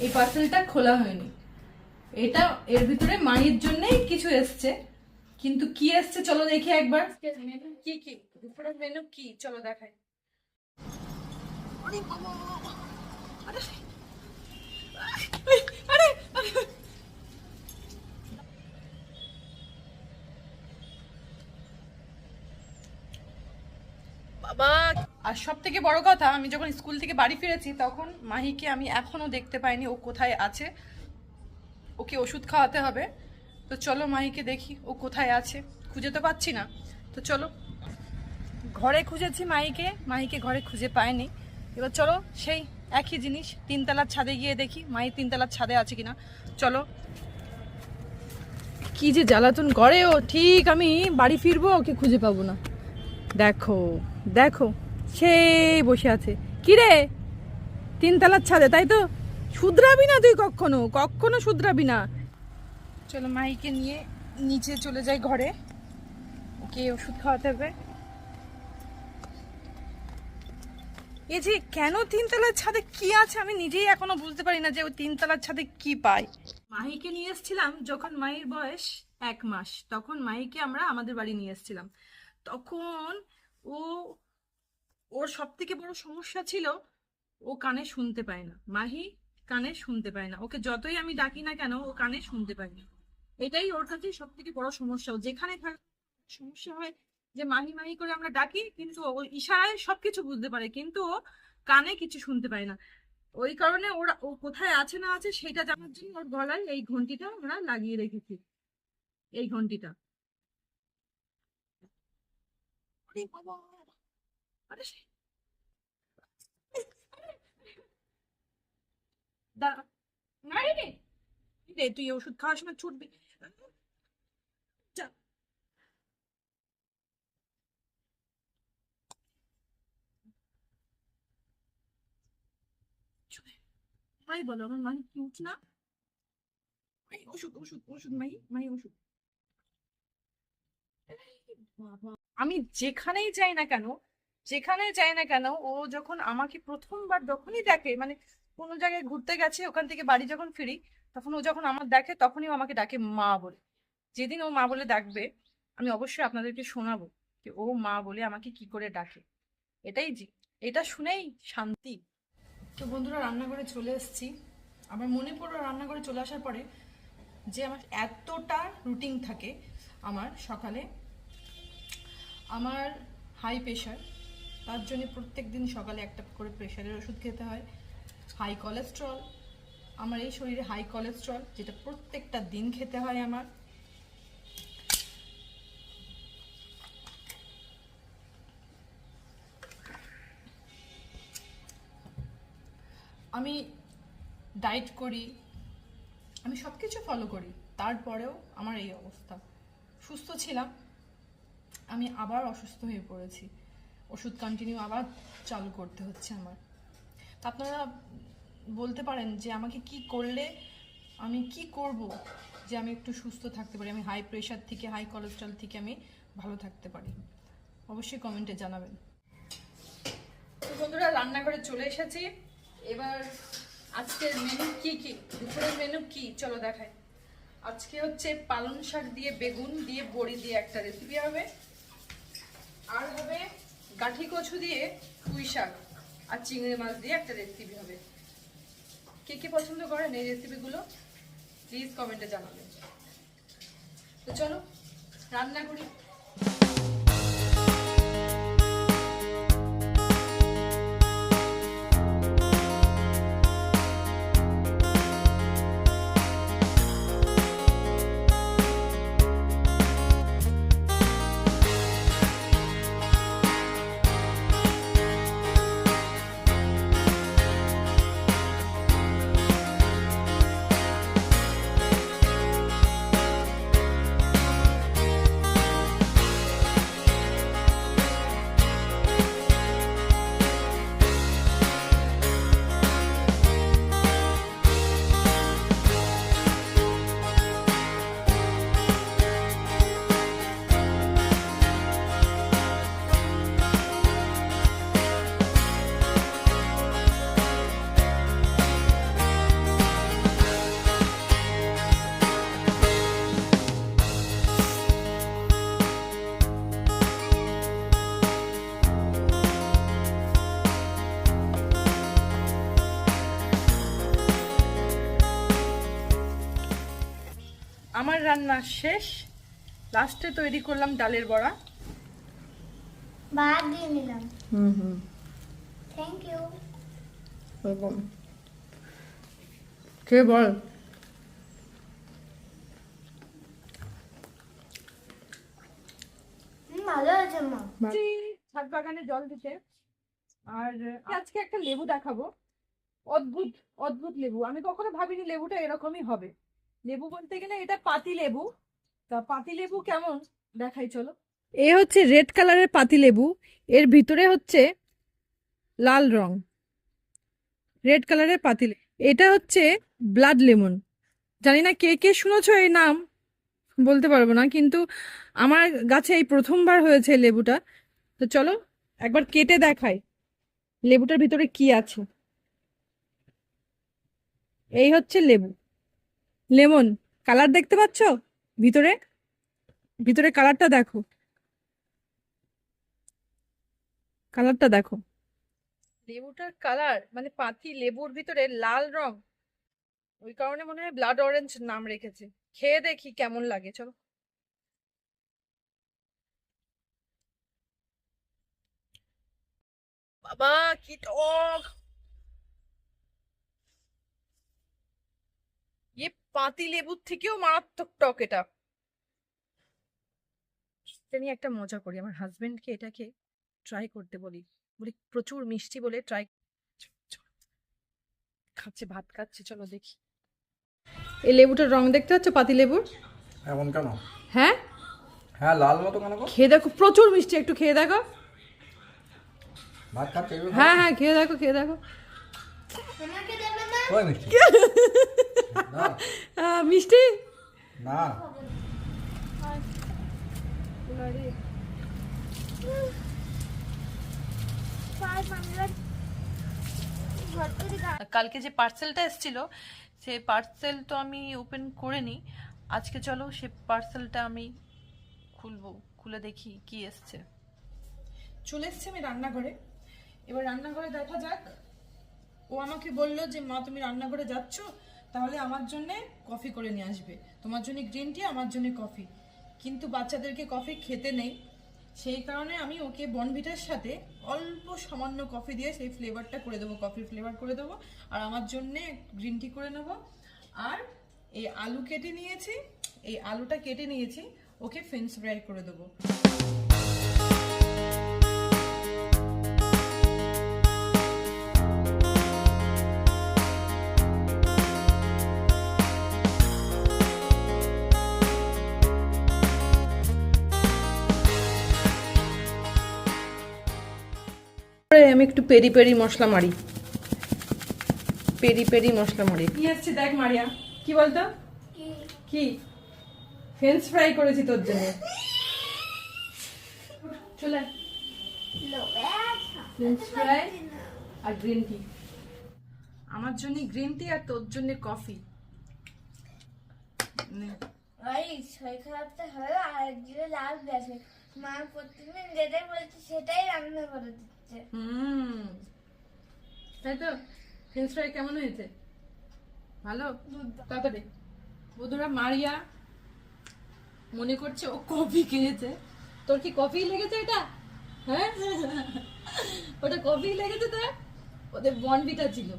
এই পার্সেলটা খোলা হয়নি। এটা এর ভিতরে মায়ের জন্যই কিছু এসছে, কিন্তু কি এসছে চলো দেখি একবার। মেনু কি কি, দুপুরের মেনু কি চলো দেখাই। আরে বাবা, আরে আরে আরে বাবা। আর সব থেকে বড় কথা, আমি যখন স্কুল থেকে বাড়ি ফিরেছি তখন মাহিকে আমি এখনো দেখতে পাইনি, ও কোথায় আছে। ওকে ওষুধ খাওয়াতে হবে, তো চলো মাহিকে দেখি ও কোথায় আছে। খুঁজে তো পাচ্ছি না, তো চলো। ঘরে খুঁজেছি মাহিকে, মাহিকে ঘরে খুঁজে পাইনি। এবার চলো সেই একই জিনিস, তিনতলার ছাদে গিয়ে দেখি মাহি তিনতলার ছাদে আছে কিনা। চলো। কি যে জ্বালাতন করে ও, ঠিক আমি বাড়ি ফিরবো ওকে খুঁজে পাবো না। দেখো দেখো, সেই বসে আছে। কি রে, তিনতলার ছাদে তাই তো? শুধরাবি না তুই, কখনো কখনো শুধরাবি না। চলো মাহিকে নিয়ে নিচে চলে যাই ঘরে, ওকে ওষুধ খাওয়াতে হবে। এই যে কেন তিনতলার ছাদে কি আছে আমি নিজেই এখনো বুঝতে পারি না, যে ওই তিনতলার ছাদে কি পাই। মাহিকে নিয়ে এসেছিলাম যখন মাহির বয়স 1 মাস, তখন মাহিকে আমরা আমাদের বাড়ি নিয়ে এসেছিলাম। তখন ও, ওর সব থেকে বড় সমস্যা ছিল ও কানে শুনতে পায় না। মাহি কানে শুনতে পায় না, ওকে যতই আমি ডাকি না কেন ও কানে শুনতে পায় না। এটাই ওর কাছে সব থেকে বড় সমস্যা। ও যেখানে থাকে সমস্যা হয় যে মাহি মাহি করে আমরা ডাকি, কিন্তু ও ইশারায় সবকিছু বুঝতে পারে, কিন্তু ও কানে কিছু শুনতে পায় না। ওই কারণে ওরা ও কোথায় আছে না আছে সেটা জানার জন্য ওর গলায় এই ঘন্টিটা আমরা লাগিয়ে রেখেছি, এই ঘন্টিটা। আরে বাবা, আরে দাঁড়া, না রে রে, তুই ওষুধ খাওয়ার সময় ছুটবি। যা। মাই বলো, আমার মাহি কিউট না? মাহি ওষুধ ওষুধ ওষুধ, মাহি মাহি ওষুধ। বাবা, আমি যেখানেই যাই না কেন, যেখানে যাই না কেন, ও যখন আমাকে প্রথমবার যখনই দেখে, মানে কোনো জায়গায় ঘুরতে গেছে ওখান থেকে বাড়ি যখন ফিরি, তখন ও যখন আমার দেখে তখনই ও আমাকে ডাকে মা বলে। যেদিন ও মা বলে ডাকবে আমি অবশ্যই আপনাদেরকে শোনাবো যে ও মা বলে আমাকে কি করে ডাকে। এটাই জি, এটা শুনেই শান্তি। তো বন্ধুরা, রান্নাঘরে চলে এসেছি। আমার মনে পড়লো রান্নাঘরে চলে আসার পরে যে আমার এতটা রুটিন থাকে। আমার সকালে আমার হাই প্রেশার, তার জন্য প্রত্যেক দিন সকালে একটা করে প্রেশারের ওষুধ খেতে হয়। হাই কোলেস্ট্রল, আমার এই শরীরে হাই কোলেস্ট্রল, যেটা প্রত্যেকটা দিন খেতে হয় আমার। আমি ডায়েট করি, আমি সব কিছু ফলো করি, তারপরেও আমার এই অবস্থা। সুস্থ ছিলাম, আমি আবার অসুস্থ হয়ে পড়েছি, ওষুধ কন্টিনিউ আবার চালু করতে হচ্ছে আমার। তা আপনারা বলতে পারেন যে আমাকে কি করলে, আমি কি করব যে আমি একটু সুস্থ থাকতে পারি, আমি হাই প্রেশার থেকে, হাই কোলেস্ট্রল থেকে আমি ভালো থাকতে পারি? অবশ্যই কমেন্টে জানাবেন। তো বন্ধুরা, রান্নাঘরে চলে এসেছি। এবার আজকের মেনু কি কি, দুপুরের মেনু কি চলো দেখাই। আজকে হচ্ছে পালং শাক দিয়ে, বেগুন দিয়ে, বড়ি দিয়ে একটা রেসিপি হবে। আর হবে গাঠি কচু দিয়ে পুঁই শাক আর চিংড়ি মাছ দিয়ে একটা রেসিপি হবে। কে কে পছন্দ করেন এই রেসিপিগুলো প্লিজ কমেন্টে জানাবেন। তো চলো রান্না করি। আমার রান্না শেষ, লাস্টে তৈরি করলাম ডালের বড়া। ভাত দিয়ে নিলাম। হুম, থ্যাংক ইউ। ওয়েলকাম। কে বল? ভালো আছে মা। ছাদ বাগানে জল দিতে। আর আজকে একটা লেবু দেখাবো, অদ্ভুত অদ্ভুত লেবু। আমি কখনো ভাবিনি লেবুটা এরকমই হবে। লেবু বলতে গেলে এটা পাতি লেবু। তা পাতি লেবু কেমন দেখাই চলো। এ হচ্ছে রেড কালারের পাতি লেবু, এর ভিতরে হচ্ছে লাল রং। রেড কালারের পাতি লেবু। এটা হচ্ছে ব্লাড লেমন। জানি না কে কে শুনেছো এই নাম, বলতে পারবো না, কিন্তু আমার গাছে এই প্রথমবার হয়েছে লেবুটা। তো চলো একবার কেটে দেখাই লেবুটার ভিতরে কি আছে। এই হচ্ছে লেবু, লেমন কালার দেখতে পাচ্ছ? ভিতরে ভিতরে কালারটা দেখো, কালারটা দেখো। লেবুটার কালার মানে পাতি লেবুর ভিতরে লাল রং, ওই কারণে মনে হয় ব্লাড অরেঞ্জ নাম রেখেছে। খেয়ে দেখি কেমন লাগে, চলো। বাবা কি টক! পাতি লেবুর থেকেও মারাত্মক টক এটা। এটা নিয়ে একটা মজা করি, আমার হাজবেন্ডকে এটাকে ট্রাই করতে বলি, বলি প্রচুর মিষ্টি বলে ট্রাই। খাচ্ছে, ভাত খাচ্ছে, চলো দেখি। এই লেবুটার রং দেখতে পাচ্ছ পাতি লেবুর? এমন কেন? হ্যাঁ হ্যাঁ, লাল মতো কেন গো? খেয়ে দেখো, প্রচুর মিষ্টি, একটু খেয়ে দেখো। ভাত খাচ্ছে? হ্যাঁ হ্যাঁ খেয়ে দেখো, খেয়ে দেখো। আমাকে দেবে না? কই মিষ্টি? না মিষ্টি না। কালকে যে পার্সেলটা এসেছিল সেই পার্সেল তো আমি ওপেন করিনি। আজকে চলো সে পার্সেলটা আমি খুলবো, খুলে দেখি কি এসছে। চলে এসছে আমি রান্নাঘরে। এবার রান্নাঘরে দেখা যাক। ও আমাকে বললো যে মা তুমি রান্নাঘরে যাচ্ছ, তাহলে আমার জন্য কফি করে নিয়ে আসবে, তোমার জন্য গ্রিন টি, আমার জন্য কফি। কিন্তু বাচ্চাদেরকে কফি খেতে নেই, সেই কারণে আমি ওকে বর্নভিটার সাথে অল্প সামান্য কফি দিয়ে সেই ফ্লেভারটা করে দেবো, কফির ফ্লেভার করে দেবো। আর আমার জন্যে গ্রিন টি করে নেবো। আর এই আলু কেটে নিয়েছি, এই আলুটা কেটে নিয়েছি, ওকে ফ্রেঞ্চ ফ্রাই করে দেবো। আমি একটু পেরি পেরি মশলা মারি, পেরি পেরি মশলা মারি। কি আসছে দেখ মারিয়া, কি বলতো? কি ফ্রেঞ্চ ফ্রাই করেছি তোর জন্য, চলে ফ্রেঞ্চ ফ্রাই আর গ্রিন টি। আমার জন্য গ্রিন টি আর তোর জন্য কফি। ওই শরীর খারাপটা হলো আর একদিকে লাল গেছে। মা প্রতিদিন যেটাই বলছে সেটাই রান্না করে দিচ্ছে। তাই তো? ফ্রেঞ্চ ফ্রাই কেমন হয়েছে? ভালো? তাড়াতাড়ি। বন্ধুরা, মারিয়া মনে করছে ও কফি খেয়েছে। তোর কি কফি লেগেছে এটা? হ্যাঁ ওটা কফি লেগেছে তো? ওদের বর্নভিটা ছিল,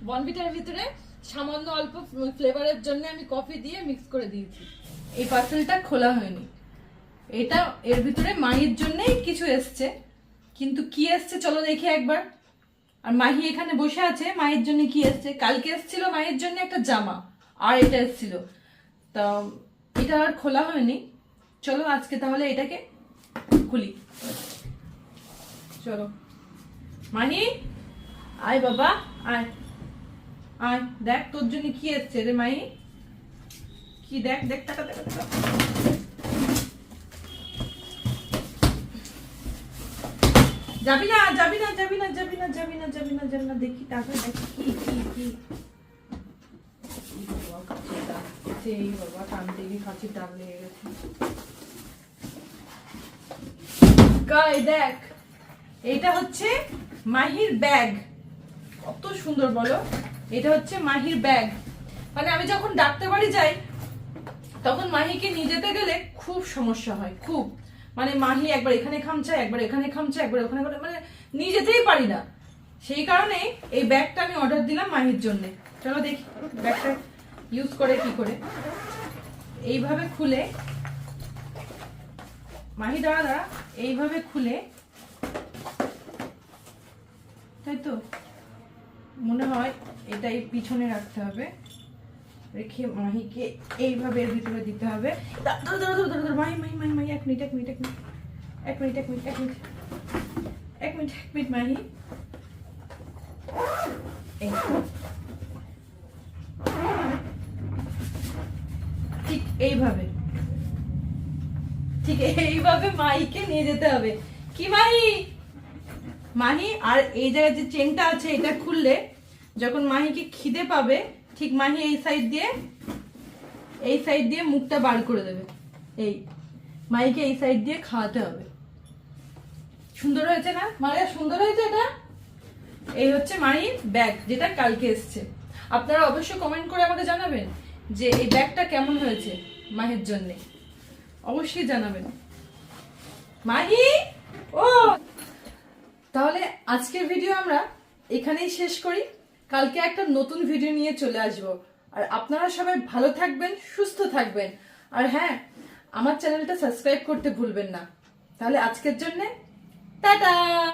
বর্নভিটার ভিতরে সামান্য অল্প ফ্লেভারের জন্য আমি কফি দিয়ে মিক্স করে দিয়েছি। এই পার্সেলটা খোলা হয়নি, এটা এর ভিতরে মাহির জন্যই কিছু এসছে, কিন্তু কি এসছে চলো দেখি একবার। আর মাহি এখানে বসে আছে, মায়ের জন্য কি এসছে? কালকে এসেছিল মায়ের জন্য একটা জামা, আর এটা এসেছিল, তা এটা আর খোলা হয়নি। চলো আজকে তাহলে এটাকে খুলি, চলো। মাহি আয় বাবা, আয় আয়, দেখ তোর জন্য কি এসছে রে মাহি। কি দেখ, দেখ টাকা দেখ। যাবি না, যাবি না, যাবি না, যাবি না, যাবি না, যাবি না, যাবি না, দেখি টাকা দেখি কি কি কি। সেই বাবা টানতে গিয়ে কাছে ডাব লেগে গেছে। গাই দেখ, এটা হচ্ছে মাহির ব্যাগ। কত সুন্দর বলো, এটা হচ্ছে মাহির ব্যাগ। মানে আমি যখন ডাক্তার বাড়ি যাই তখন মাহিকে নিয়ে যেতে গেলে খুব সমস্যা হয়, খুব। মানে মাহি একবার এখানে খামচায়, একবার এখানে খামচায়, একবার ওখানে মানে নিয়ে যেতেই পারি না। সেই কারণে এই ব্যাগটা আমি অর্ডার দিলাম মাহির জন্য। চলো দেখি ব্যাগটা ইউজ করে কি করে। এইভাবে খুলে, মাহি দাঁড়া দাঁড়া, এইভাবে খুলে, তাই তো মনে হয় এটাই পিছনে রাখতে হবে, রেখে মাহিকে এইভাবে এর ভিতরে দিতে হবে। মাহি মাহি মাহি মাহি, এক মিনিট এক মিনিট এক মিনিট এক মিনিট এক মিনিট এক মিনিট এক মিনিট এক মিনিট মাহি, ঠিক এইভাবে, ঠিক এইভাবে মাহিকে নিয়ে যেতে হবে। কি মাহি, মাহি আর এই জায়গায় যে চেনটা আছে এটা খুললে যখন মাহিকে খিদে পাবে, ঠিক মাহি এই সাইড দিয়ে মুখটা বার করে দেবে। এই মাহিকে এই সাইড দিয়ে খাওয়াতে হবে। সুন্দর হয়েছে না মারিয়া, সুন্দর হয়েছে এটা। এই হচ্ছে মাহির ব্যাগ, যেটা কালকে এসছে। আপনারা অবশ্যই কমেন্ট করে আমাকে জানাবেন যে এই ব্যাগটা কেমন হয়েছে মাহির জন্য, অবশ্যই জানাবেন। মাহি ও, তাহলে আজকের ভিডিও আমরা এখানেই শেষ করি। কালকে একটা নতুন ভিডিও নিয়ে চলে আসব। আর আপনারা সবাই ভালো থাকবেন, সুস্থ থাকবেন। আর হ্যাঁ, আমার চ্যানেলটা সাবস্ক্রাইব করতে ভুলবেন না। তাহলে আজকের জন্য টাটা।